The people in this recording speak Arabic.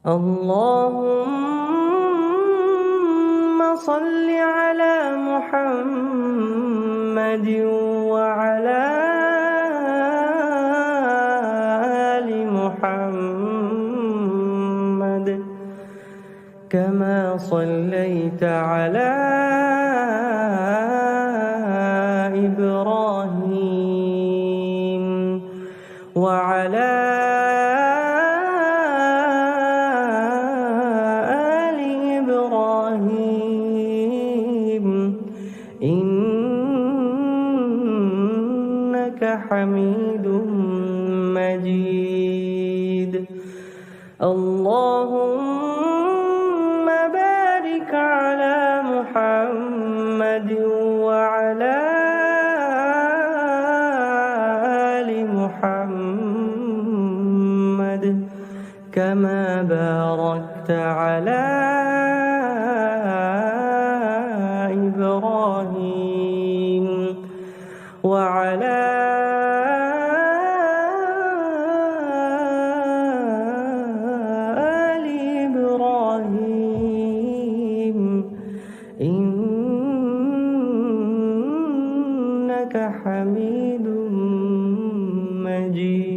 اللهم صل على محمد وعلى آل محمد كما صليت على إبراهيم وعلى آل إبراهيم إنك حميد مجيد. اللهم بارك على محمد وعلى آل محمد كما باركت على إبراهيم وعلى آل إبراهيم إنك حميد مجيد.